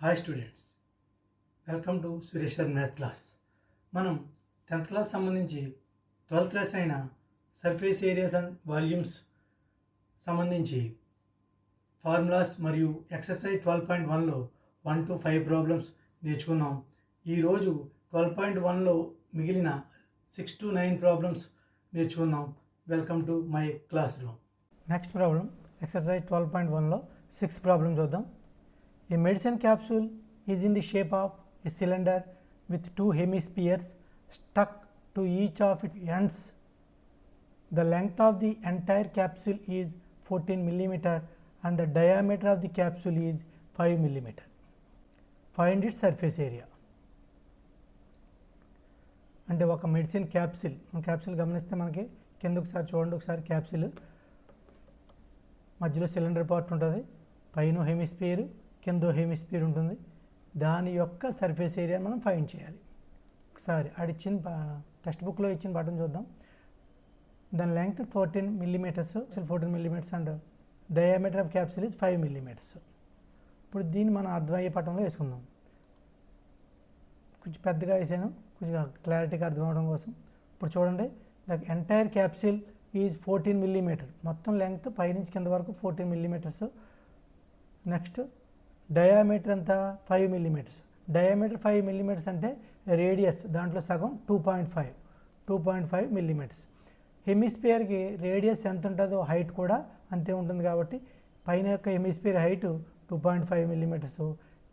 Hi students, welcome to Sureshwar math class. మనం 10th class సంబంధించి 12th class అయిన surface areas and volumes సంబంధించి formulas మరియు ఎక్సర్సైజ్ 12.1లో 1 to 5 ప్రాబ్లమ్స్ నేర్చుకున్నాం. ఈరోజు 12.1లో మిగిలిన 6 to 9 ప్రాబ్లమ్స్ నేర్చుకుందాం. Welcome to my class room. Next problem exercise 12.1లో 6th ప్రాబ్లం చూద్దాం. A medicine capsule is in the shape of a cylinder with two hemispheres stuck to each of its ends. The length of the entire capsule is 14 mm and the diameter of the capsule is 5 mm. Find its surface area. అంటే ఒక medicine capsule గమనిస్తే మనకి కింద ఒకసారి చూడండి, ఒకసారి capsule మధ్యలో cylinder part ఉంటుంది, పైన హెమిస్ఫియర్ కింద హెమిస్ఫియర్ ఉంటుంది. దాని యొక్క సర్ఫేస్ ఏరియా మనం ఫైండ్ చేయాలి. ఒకసారి ఇచ్చిన టెక్స్ట్ బుక్లో ఇచ్చిన బటన్ చూద్దాం. దాని length 14 mm, 14 mm and diameter of capsule is 5 mm. ఇప్పుడు దీన్ని మనం అర్థమయ్యే పటంలో వేసుకుందాం. కొంచెం పెద్దగా వేసాను, కొంచెం క్లారిటీగా అర్థం అవడం కోసం. ఇప్పుడు చూడండి, the entire capsule is 14 mm. మొత్తం లెంగ్త్ పైనుంచి కింద వరకు 14 mm. నెక్స్ట్ డయామీటర్ అంతా 5 mm. డయామీటర్ 5 mm అంటే రేడియస్ దాంట్లో సగం 2.5 mm. హెమిస్ఫియర్కి రేడియస్ ఎంత ఉంటుందో హైట్ కూడా అంతే ఉంటుంది. కాబట్టి పైన యొక్క హెమిస్ఫియర్ హైట్ 2.5 mm,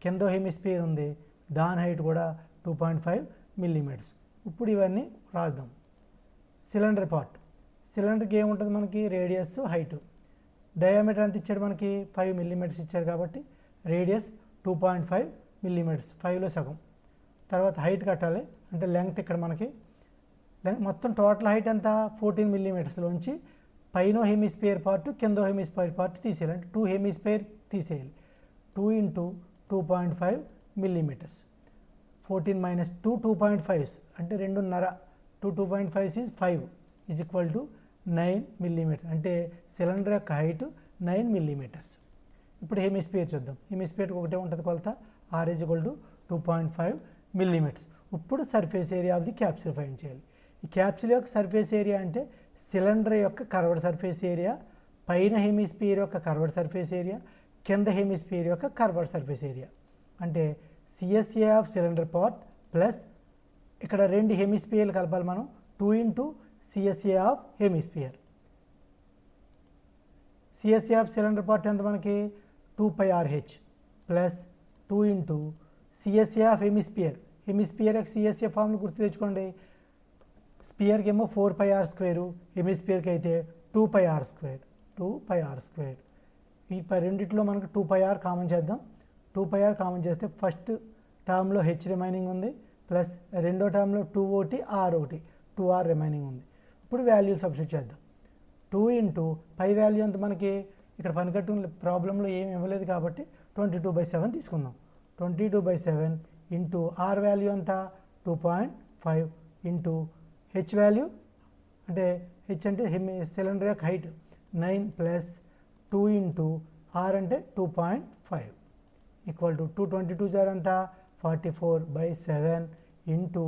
కింద హెమిస్ఫియర్ ఉంది దాని హైట్ కూడా 2.5 mm. ఇప్పుడు ఇవన్నీ రాద్దాం. సిలిండర్ పార్ట్, సిలిండర్కి ఏముంటుంది మనకి రేడియస్ హైట్. డయామీటర్ ఎంత ఇచ్చాడు మనకి 5 mm ఇచ్చారు కాబట్టి రేడియస్ 2.5 mm, 5లో సగం. తర్వాత హైట్ కట్టాలి అంటే లెంగ్త్ ఇక్కడ మనకి మొత్తం టోటల్ హైట్ ఎంత 14 mm పైన హెమిస్ఫియర్ పార్ట్ కింద హెమిస్ఫియర్ పార్ట్ తీసేయాలి. అంటే 2 హెమిస్ఫియర్ తీసేయాలి. 2 × 2.5 mm. 14 - 2 2.5 అంటే 2.5. 2.5 is 5 is equal to 9 mm. అంటే సిలిండర్ యొక్క హైట్ 9 mm. ఇప్పుడు హెమిస్ఫియర్ చూద్దాం. హెమిస్ఫియర్కి ఒకటే ఉంటుంది కొలత, R is equal to 2.5 mm. ఇప్పుడు surface area of the capsule find చేయాలి. ఈ క్యాప్సిల్ యొక్క సర్ఫేస్ ఏరియా అంటే సిలిండర్ యొక్క కర్వ్డ్ సర్ఫేస్ ఏరియా, పైన హెమిస్ఫియర్ యొక్క కర్వ్డ్ సర్ఫేస్ ఏరియా, కింద హెమిస్ఫియర్ యొక్క కర్వ్డ్ సర్ఫేస్ ఏరియా. అంటే CSA of cylinder part plus ఇక్కడ రెండు హెమిస్ఫియర్లు కలపాలి మనం, 2 × CSA of hemisphere. CSA of cylinder part ఎంత మనకి 2πRH plus 2 × CSA of hemisphere. Hemisphere యొక్క సిఎస్ఏ ఫార్ములా గుర్తు తెచ్చుకోండి. స్పియర్కి ఏమో 4πr², హెమిస్ఫియర్కి అయితే 2πr². ఈ రెండిట్లో మనకు 2πr కామన్ చేద్దాం. 2πr కామన్ చేస్తే ఫస్ట్ టర్మ్లో హెచ్ రిమైనింగ్ ఉంది, ప్లస్ రెండో టర్మ్లో 2 r 2r రిమైనింగ్ ఉంది. ఇప్పుడు వాల్యూ సబ్స్టిట్యూట్ చేద్దాం. 2 × పై వాల్యూ అంత మనకి ఇక్కడ పనికట్టు ప్రాబ్లంలో ఏమి ఇవ్వలేదు కాబట్టి 22/7 తీసుకుందాం. 22/7 ఇంటూ r వాల్యూ అంత 2.5 ఇంటూ హెచ్ వాల్యూ అంటే హెచ్ అంటే సిలిండర్ యొక్క హైట్ 9 ప్లస్ 2 × r అంటే 2.5 ఈక్వల్ టు 222 జార్ అంతా 44/7 ఇంటూ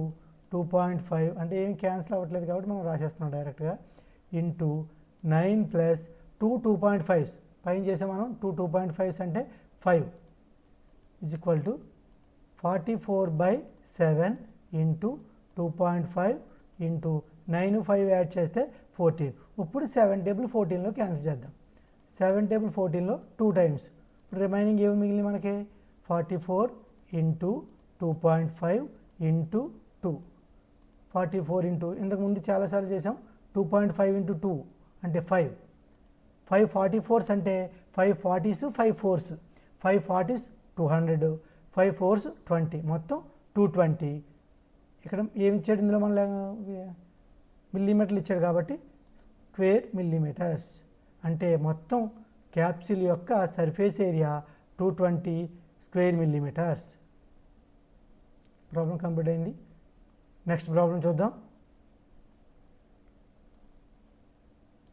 2.5 అంటే ఏమి క్యాన్సిల్ అవ్వట్లేదు కాబట్టి మనం రాసేస్తున్నాం డైరెక్ట్గా. ఇంటూ 9 ప్లస్ 2.5 పైన చేసే మనం 2.5 అంటే 5 is equal to 44/7 into 2.5 into 9 5 add చేస్తే 14. ఇప్పుడు 7 టేబుల్ 14లో క్యాన్సిల్ చేద్దాం. 7 టేబుల్ 14లో 2 టైమ్స్. ఇప్పుడు రిమైనింగ్ ఏమి మిగిలింది మనకి 44 ఇంటూ 2.5 ఇంటూ 2. 44 ఇంటూ ఇంతకుముందు చాలాసార్లు చేసాం. 2.5 ఇంటూ 2 అంటే 5. 5 44s అంటే 5 40s 5 4s. 5 40s 200, 5 4s 20, మొత్తం 220. ఇక్కడ ఏమి ఇచ్చాడు ఇందులో మన మిల్లీమీటర్లు ఇచ్చాడు కాబట్టి స్క్వేర్ మిల్లీమీటర్స్. అంటే మొత్తం క్యాప్సిల్ యొక్క surface area 220 square millimetres. Problem complete అయింది. నెక్స్ట్ ప్రాబ్లం చూద్దాం.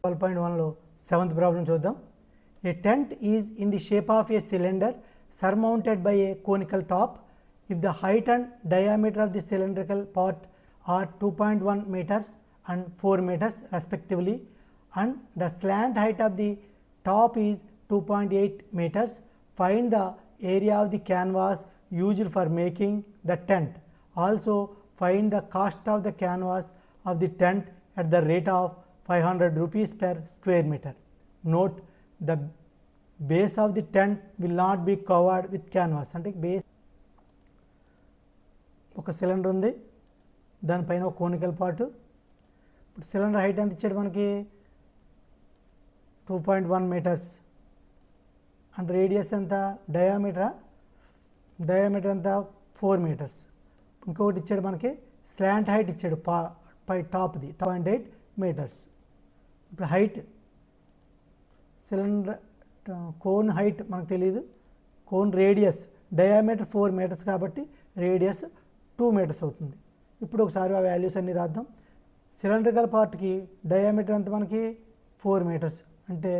12.1లో 7th ప్రాబ్లం చూద్దాం. A tent is in the shape of a cylinder surmounted by a conical top. If the height and diameter of the cylindrical part are 2.1 meters and 4 meters respectively, and the slant height of the top is 2.8 meters, find the area of the canvas used for making the tent. Also find the cost of the canvas of the tent at the rate of 500 rupees per square meter. Note, the base of the tent will not be covered with canvas. అంటే base ఒక cylinder ఉంది, దానిపైన ఒక conical part. ఇప్పుడు cylinder height ఎంత ఇచ్చాడు మనకి 2.1 metres and radius ఎంత, డయామీటర్ ఎంత 4 మీటర్స్. ఇంకొకటి ఇచ్చాడు మనకి స్లాంట్ హైట్ ఇచ్చాడు పై టాప్ది 2.8 మీటర్స్. ఇప్పుడు హైట్ సిలిండర్ కోన్ హైట్ మనకు తెలియదు, కోన్ రేడియస్ డయామీటర్ 4 మీటర్స్ కాబట్టి రేడియస్ 2 మీటర్స్ అవుతుంది. ఇప్పుడు ఒకసారి ఆ వాల్యూస్ అన్నీ రాద్దాం. సిలిండ్రికల్ పార్ట్కి డయామీటర్ ఎంత మనకి 4 మీటర్స్ అంటే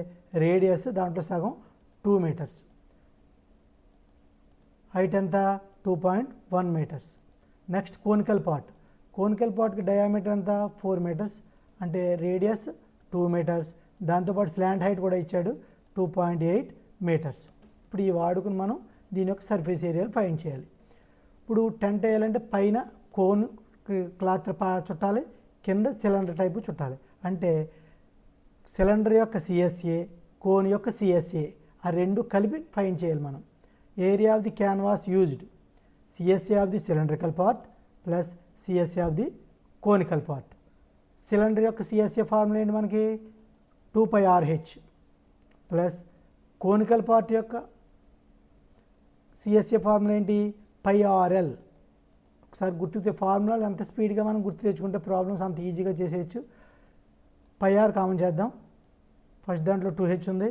రేడియస్ దాంట్లో సగం 2 మీటర్స్. హైట్ ఎంత 2.1 మీటర్స్. నెక్స్ట్ కోనికల్ పార్ట్కి డయామీటర్ ఎంత 4 మీటర్స్ అంటే రేడియస్ 2 మీటర్స్. దాంతోపాటు స్లాంట్ హైట్ కూడా ఇచ్చాడు 2.8 మీటర్స్. ఇప్పుడు ఈ వాడుకుని మనం దీని యొక్క సర్ఫేస్ ఏరియాలు ఫైండ్ చేయాలి. ఇప్పుడు టెంట్ వేయాలంటే పైన కోన్ క్లాత్ చుట్టాలి, కింద సిలిండర్ టైపు చుట్టాలి. అంటే సిలిండర్ యొక్క సిఎస్ఏ, కోన్ యొక్క సిఎస్ఏ ఆ రెండు కలిపి ఫైండ్ చేయాలి మనం. Area of the canvas used, CSA of the cylindrical part plus CSA of the conical part. Cylinder యొక్క సిఎస్ఏ ఫార్ములా ఏంటి మనకి 2πRH ప్లస్ కోనికల్ పార్ట్ యొక్క సిఎస్ఏ ఫార్ములా ఏంటి πRL. ఒకసారి గుర్తు ఫార్ములాలు ఎంత స్పీడ్గా మనం గుర్తు తెచ్చుకుంటే ప్రాబ్లమ్స్ అంత ఈజీగా చేసేయచ్చు. πR కామన్ చేద్దాం. ఫస్ట్ దాంట్లో 2H ఉంది,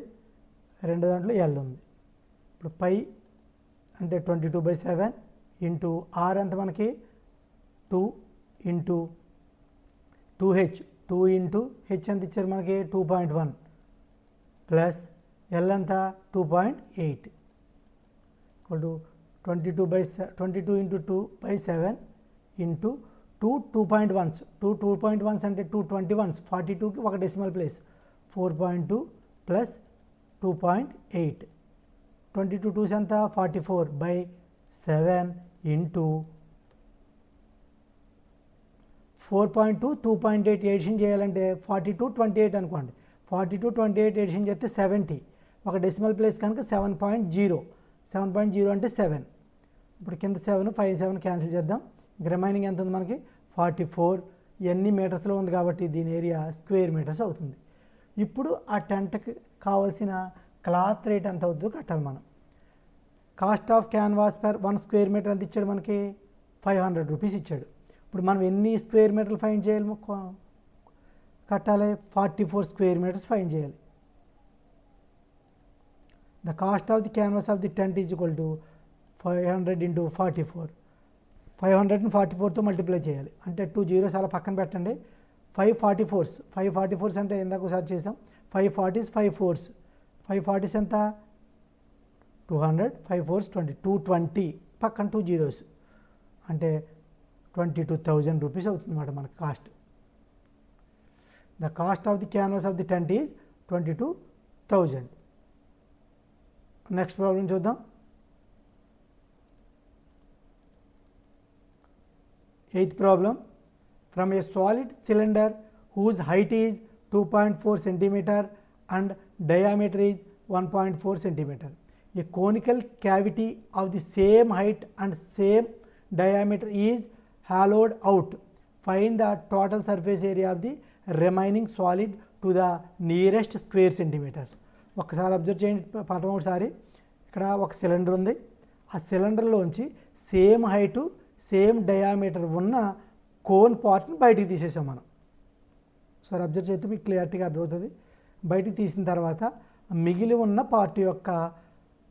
రెండో దాంట్లో L ఉంది. ఇప్పుడు π అంటే 22/7 ఇంటూ R ఎంత మనకి 2 ఇంటూ 2H 2 ఇంటూ H ఎంత ఇచ్చారు మనకి 2.1 ప్లస్ L ఎంత 2.8 equal to 22 into 2/7 into 2.1s 2.1s అంటే 221s 42కి ఒక డెసిమల్ ప్లేస్ 4.2 ప్లస్ 2.8 22 2s ఎంత 44/7 ఇంటూ 4.2 2.8 ఎడిషన్ చేయాలంటే 42 28 అనుకోండి. 42 28 ఎడిషన్ చేస్తే 70, ఒక డెసిమల్ ప్లేస్ కనుక 7.0 అంటే 7. ఇప్పుడు కింద 7 5 7 క్యాన్సిల్ చేద్దాం. రిమైనింగ్ ఎంత ఉంది మనకి 44. ఎన్ని మీటర్స్లో ఉంది కాబట్టి దీని ఏరియా స్క్వేర్ మీటర్స్ అవుతుంది. ఇప్పుడు ఆ టెంట్కి కావాల్సిన క్లాత్ రేట్ ఎంత అవుతుందో కట్టాలి మనం. Cost of canvas per 1 square metre ఎంత ఇచ్చాడు మనకి 500 రూపీస్ ఇచ్చాడు. ఇప్పుడు మనం ఎన్ని స్క్వేర్ మీటర్లు ఫైండ్ చేయాలి కట్టాలి 44 స్క్వేర్ మీటర్స్ ఫైండ్ చేయాలి. The cost of the canvas of the tent is equal to 500 into 44. 500ని 44తో మల్టిప్లై చేయాలి అంటే 2 zeros అలా పక్కన పెట్టండి. 544s అంటే ఇందాక ఒకసారి చేసాం. 540s 5 4s 540s ఎంత 200 5 4s 20 220 పక్కన 2 zeros అంటే 22,000 రూపీస్ అవుతుంది అన్నమాట మనకు cost. The cost of the canvas of the tent is 22,000. Next problem చూద్దాం. 8th problem. From a solid cylinder whose height is 2.4 cm and diameter is 1.4 cm, a conical cavity of the same height and same diameter is hollowed out. Find the total surface area of the remaining solid to the nearest square centimeters. ఒకసారి observe చేయండి పాఠం ఒకసారి. ఇక్కడ ఒక cylinder ఉంది, ఆ సిలిండర్లోంచి same height same diameter ఉన్న cone పార్ట్ని బయటికి తీసేసాం మనం. ఒకసారి అబ్జర్వ్ చేస్తే మీకు క్లియర్టీగా అర్థమవుతుంది. బయటికి తీసిన తర్వాత మిగిలి ఉన్న పార్ట్ యొక్క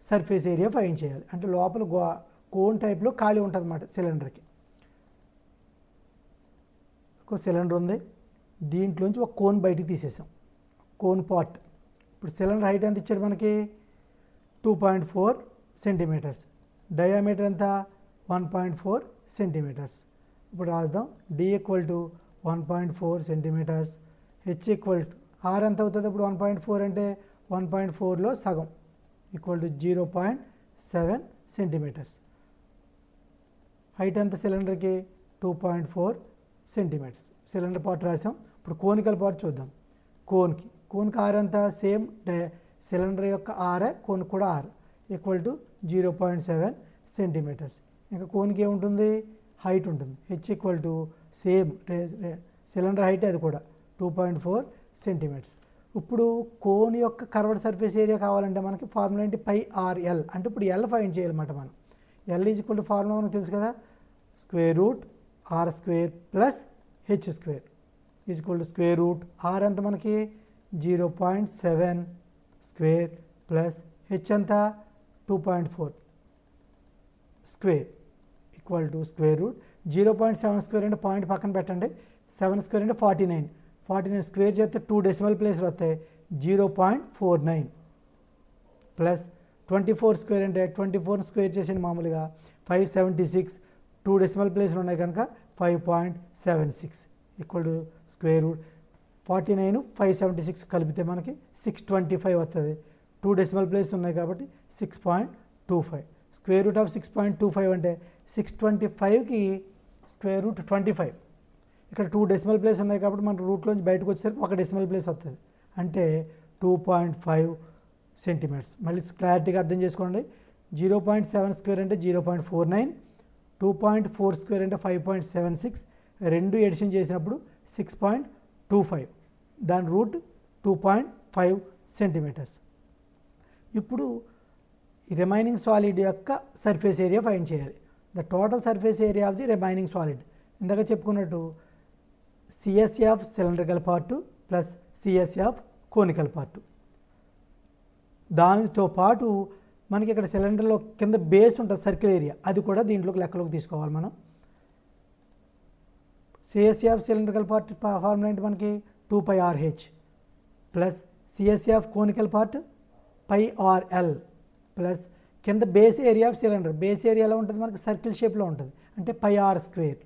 సర్ఫేస్ ఏరియా ఫైండ్ చేయాలి. అంటే లోపల కోన్ టైప్లో ఖాళీ ఉంటుంది అన్నమాట సిలిండర్కి. ఒక సిలిండర్ ఉంది, దీంట్లోంచి ఒక కోన్ బయటికి తీసేసాం, కోన్ పార్ట్. ఇప్పుడు సిలిండర్ హైట్ ఎంత ఇచ్చాడు మనకి 2.4 సెంటీమీటర్స్, డయామీటర్ ఎంత 1.4 సెంటీమీటర్స్. ఇప్పుడు రాద్దాం. d equal to 1.4 centimetres, h equal to r ఎంత అవుతుంది ఇప్పుడు 1.4 అంటే 1.4లో సగం ఈక్వల్ టు 0.7 సెంటీమీటర్స్. హైట్ ఎంత సిలిండర్కి 2.4 సెంటీమీటర్స్. సిలిండర్ పార్ట్ రాసాం. ఇప్పుడు కోనికల్ పార్ట్ చూద్దాం. కోన్కి ఆర్ ఎంత సేమ్ సిలిండర్ యొక్క ఆర్, కోన్ కూడా ఆర్ ఈక్వల్ టు 0.7 సెంటీమీటర్స్. ఇంకా కోన్కి ఏముంటుంది, హైట్ ఉంటుంది. H equal to same cylinder height అది కూడా 2.4 సెంటీమీటర్స్. ఇప్పుడు కోన్ యొక్క కర్వ్డ్ సర్ఫేస్ ఏరియా కావాలంటే మనకి ఫార్ములా ఏంటి, పై ఆర్ ఎల్. అంటే ఇప్పుడు ఎల్ ఫైండ్ చేయాలన్నమాట మనం. L is equal to formula మనకు తెలుసు కదా, square root R square plus H square is equal to square root R ఎంత మనకి 0.7 స్క్వేర్ ప్లస్ హెచ్ ఎంత 2.4 square equal to square root 0.7 square అంటే పాయింట్ పక్కన పెట్టండి, 7 స్క్వేర్ అంటే 49 స్క్వేర్ చేస్తే 2 డెసిమల్ ప్లేస్లు వస్తాయి, 0.49 ప్లస్ 24 స్క్వేర్ అంటే 24 స్క్వేర్ చేసిన మామూలుగా 576, 2 డెసిమల్ ప్లేస్లు ఉన్నాయి కనుక 5.76 ఈక్వల్ టు స్క్వేర్ రూట్ 49 576 కలిపితే మనకి 625 వస్తుంది. 2 డెసిమల్ ప్లేస్ ఉన్నాయి కాబట్టి 6.25. స్క్వేర్ రూట్ ఆఫ్ 6.25 అంటే 625కి స్క్వేర్ రూట్ 25. ఇక్కడ 2 డెసిమల్ ప్లేస్ ఉన్నాయి కాబట్టి మన రూట్లోంచి బయటకు వచ్చేసరికి 1 డెసిమల్ ప్లేస్ వస్తుంది, అంటే 2.5 సెంటీమీటర్స్. మళ్ళీ క్లారిటీగా అర్థం చేసుకోండి. 0.7 స్క్వేర్ అంటే 0.49, 2.4 స్క్వేర్ అంటే 5.76, రెండు ఎడిషన్ చేసినప్పుడు 6.25, దాని రూట్ 2.5 సెంటీమీటర్స్. ఇప్పుడు రిమైనింగ్ సాలిడ్ యొక్క సర్ఫేస్ ఏరియా ఫైండ్ చేయాలి. The total surface area of the remaining solid. ఇందాక చెప్పుకున్నట్టు CSA of cylindrical part plus CSA of conical part. దానితో పాటు మనకి ఇక్కడ సిలిండర్లో కింద బేస్ ఉంటుంది సర్కిల్ ఏరియా, అది కూడా దీంట్లోకి లెక్కలోకి తీసుకోవాలి మనం. CSA of cylindrical part formula ఏంటి మనకి 2πRH plus CSA of conical part πRL plus కింద base area of cylinder. Base ఏరియాలో ఉంటుంది మనకి సర్కిల్ షేప్లో ఉంటుంది, అంటే πR square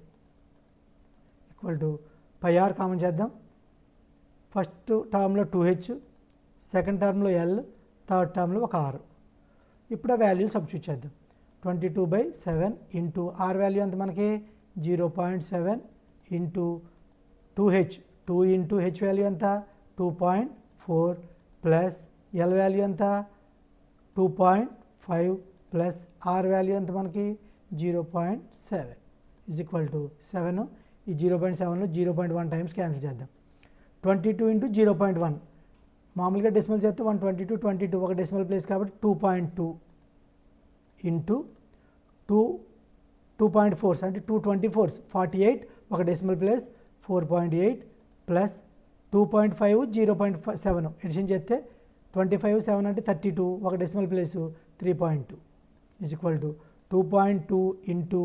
equal to πR common చేద్దాం. ఫస్ట్ టర్మ్లో 2H, సెకండ్ టర్మ్లో L, థర్డ్ టర్మ్లో ఒక R. ఇప్పుడు ఆ వాల్యూలు సబ్స్టిట్యూట్ చేద్దాం. 22/7 ఇంటూ ఆర్ వాల్యూ ఎంత మనకి 0.7 into 2H, 2 into H value ఎంత 2.4 ప్లస్ ఎల్ వాల్యూ ఎంత 2.5 ప్లస్ ఆర్ వాల్యూ ఎంత మనకి 0.7 ఈజ్ ఈక్వల్ టు 7. ఈ 0.7లో 0.1 టైమ్స్ క్యాన్సిల్ చేద్దాం. 22 ఇంటూ 0.1 మామూలుగా డెసిమల్ చేస్తే 122, 22 ఒక డెసిమల్ ప్లేస్ కాబట్టి 2.2 ఇంటూ 2.4 అంటే 224 48 ఒక డెసిమల్ ప్లేస్ 4.8 ప్లస్ 2.5 0.7 ఎడిషన్ చేస్తే 25 7 అంటే 32 ఒక decimal place 3.2 is equal to 2.2 into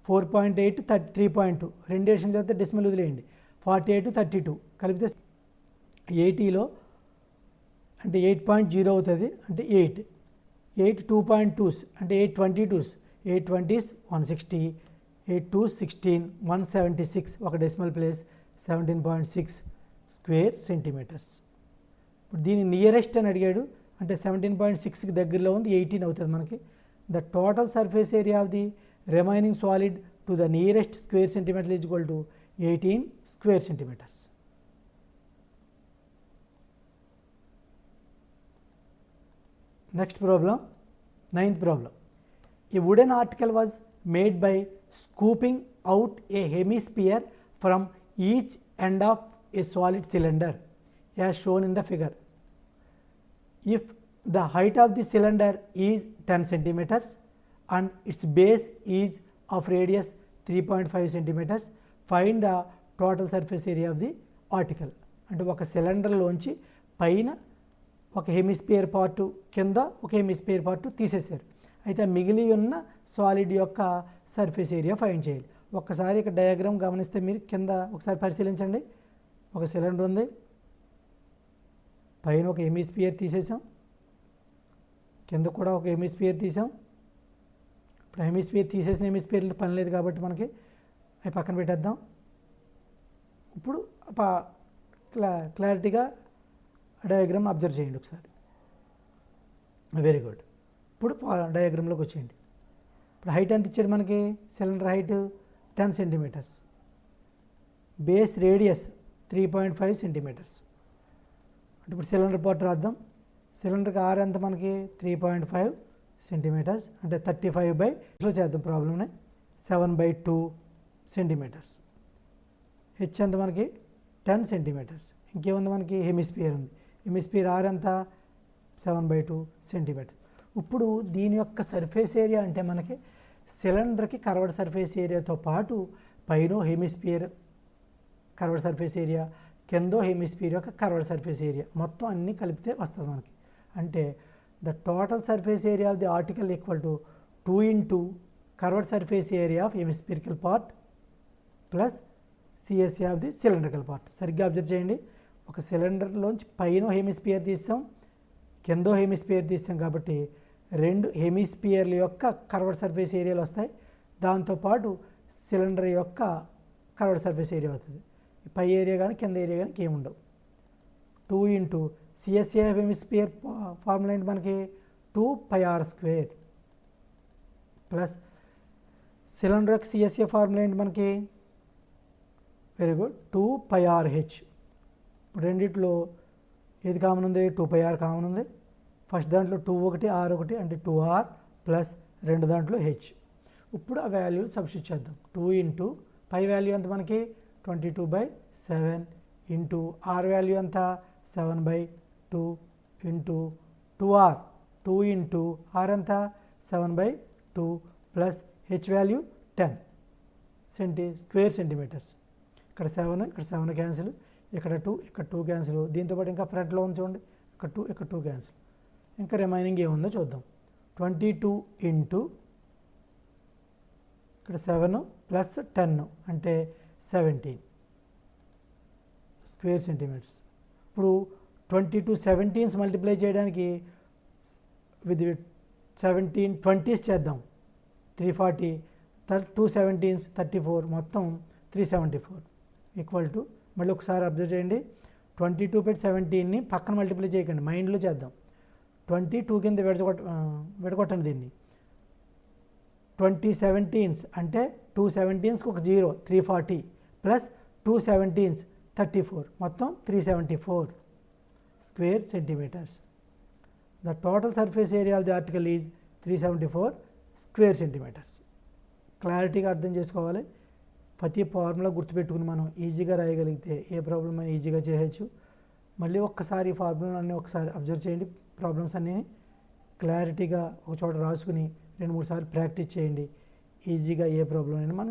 4.8 3.2 రెండు ఎడిషన్ చేస్తే డెసిమల్ వదిలేయండి 48 32 కలిపితే 80లో అంటే 8.0 అవుతుంది, అంటే 8 2.2s అంటే 822s 820s 160, 8 2 16 176 ఒక డెసిమల్ ప్లేస్ 17.6 స్క్వేర్ సెంటీమీటర్స్. ఇప్పుడు దీని నియరెస్ట్ అని అడిగాడు, అంటే 17.6కి దగ్గరలో ఉంది, 18 అవుతుంది మనకి. The total surface area of the remaining solid to the nearest square centimetre is equal to 18 square centimetres. Next problem, 9th problem. A wooden article was made by scooping out a hemisphere from each end of a solid cylinder as shown in the figure. If the height of the cylinder is 10 centimeters and its base is of radius 3.5 centimeters, find the total surface area of the article. అంటే ఒక సిలిండర్లోంచి పైన ఒక hemisphere part కింద ఒక hemisphere part తీసేశారు. అయితే మిగిలి ఉన్న సాలిడ్ యొక్క సర్ఫేస్ ఏరియా ఫైండ్ చేయాలి. ఒక్కసారి ఇక్కడ డయాగ్రామ్ గమనిస్తే మీరు కింద ఒకసారి పరిశీలించండి. ఒక సిలిండర్ ఉంది, పైన ఒక హెమిస్పియర్ తీసేసాం, కింద కూడా ఒక హెమిస్పియర్ తీసాం, ఇప్పుడు హెమిస్ఫియర్ తీసేసిన హెమిస్ఫియర్లు పని లేదు కాబట్టి మనకి అవి పక్కన పెట్టేద్దాం. ఇప్పుడు క్లారిటీగా డయాగ్రామ్ అబ్జర్వ్ చేయండి ఒకసారి. Very good. ఇప్పుడు డయాగ్రామ్లోకి వచ్చేయండి. ఇప్పుడు హైట్ ఎంత ఇచ్చాడు మనకి? Cylinder height 10 centimetres, base radius 3.5 centimetres. అంటే ఇప్పుడు సిలిండర్ పార్ట్ రాద్దాం. సిలిండర్కి ఆర్ ఎంత మనకి? 3.5 సెంటీమీటర్స్, అంటే 35/లో చేద్దాం ప్రాబ్లమ్ని. 7/2 సెంటీమీటర్స్. హెచ్ ఎంత మనకి? 10 సెంటీమీటర్స్. ఇంకేముంది మనకి? హెమిస్ఫియర్ ఉంది. హెమిస్ఫియర్ ఆర్ ఎంత? 7/2 సెంటీమీటర్స్. ఇప్పుడు దీని యొక్క సర్ఫేస్ ఏరియా అంటే మనకి సిలిండర్కి కర్వ్డ్ సర్ఫేస్ ఏరియాతో పాటు పైన హెమిస్ఫియర్ కర్వ్డ్ సర్ఫేస్ ఏరియా, కిందో హెమిస్ఫియర్ యొక్క కర్వ్డ్ సర్ఫేస్ ఏరియా మొత్తం అన్నీ కలిపితే వస్తుంది మనకి. అంటే the total surface area of the article equal to 2 into curved surface area of hemispherical part plus CSA of the cylindrical part. సరిగ్గా అబ్జర్వ్ చేయండి. ఒక సిలిండర్లోంచి పైన హెమిస్ఫియర్ తీసాం, కిందో హెమిస్ఫియర్ తీసాం కాబట్టి రెండు హెమిస్ఫియర్ల యొక్క కర్వ్డ్ సర్ఫేస్ ఏరియాలు వస్తాయి. దాంతోపాటు సిలిండర్ యొక్క కర్వ్డ్ సర్ఫేస్ ఏరియా అవుతుంది. పై ఏరియా కానీ కింద ఏరియా కానీ ఏముండవు. 2 into సిఎస్ఏ హెమిస్ఫియర్ ఫార్ములా ఏంటి మనకి? 2πr² ప్లస్ సిలిండర్ యొక్క సిఎస్ఏ ఫార్ములా ఏంటి మనకి? Very good, 2πrh. ఇప్పుడు రెండిట్లో ఏది కామన్ ఉంది? 2πr కామన్ ఉంది. ఫస్ట్ దాంట్లో 2 ఒకటి ఆర్ ఒకటి అంటే 2r ప్లస్ రెండు దాంట్లో h. ఇప్పుడు ఆ వాల్యూలు సబ్స్టిట్యూట్ చేద్దాం. 2 into పై వాల్యూ ఎంత మనకి? 22/7 ఇంటూ ఆర్ వాల్యూ ఎంత? 7/2 ఇంటూ 2r. 2 into ఆర్ ఎంత? 7/2 plus H value 10 square centimetres. ఇక్కడ 7 ఇక్కడ 7 క్యాన్సిల్, ఇక్కడ 2 ఇక్కడ 2 క్యాన్సిల్. దీంతోపాటు ఇంకా ఫ్రంట్లో ఉంది చూడండి, ఇక్కడ 2 ఇక్కడ 2 క్యాన్సిల్. ఇంకా రిమైనింగ్ ఏముందో చూద్దాం. 22 ఇంటూ ఇక్కడ 7 ప్లస్ 10 అంటే 17 స్క్వేర్ సెంటీమీటర్స్. ఇప్పుడు 22 17s మల్టిప్లై చేయడానికి విత్ 17 20s చేద్దాం. 340, 2 17s 34, మొత్తం 374 ఈక్వల్ టు, మళ్ళీ ఒకసారి అబ్జర్వ్ చేయండి. 22/17ని పక్కన మల్టిప్లై చేయకండి, మైండ్లో చేద్దాం. 22 కింద విడగొట్టండి దీన్ని. 20 17s అంటే 2 17sకి ఒక 0 340 ప్లస్ 2 17s 34, మొత్తం 374 square centimetres. The total surface area of the article is 374 square centimetres. క్లారిటీగా అర్థం చేసుకోవాలి. ప్రతి ఫార్ములా గుర్తుపెట్టుకుని మనం ఈజీగా రాయగలిగితే ఏ ప్రాబ్లం అయినా ఈజీగా చేయొచ్చు. మళ్ళీ ఒక్కసారి ఈ ఫార్ములా అన్నీ ఒకసారి అబ్జర్వ్ చేయండి. ప్రాబ్లమ్స్ అన్నీ క్లారిటీగా ఒక చోట రాసుకుని 2-3 సార్లు ప్రాక్టీస్ చేయండి. ఈజీగా ఏ ప్రాబ్లం అయినా మనం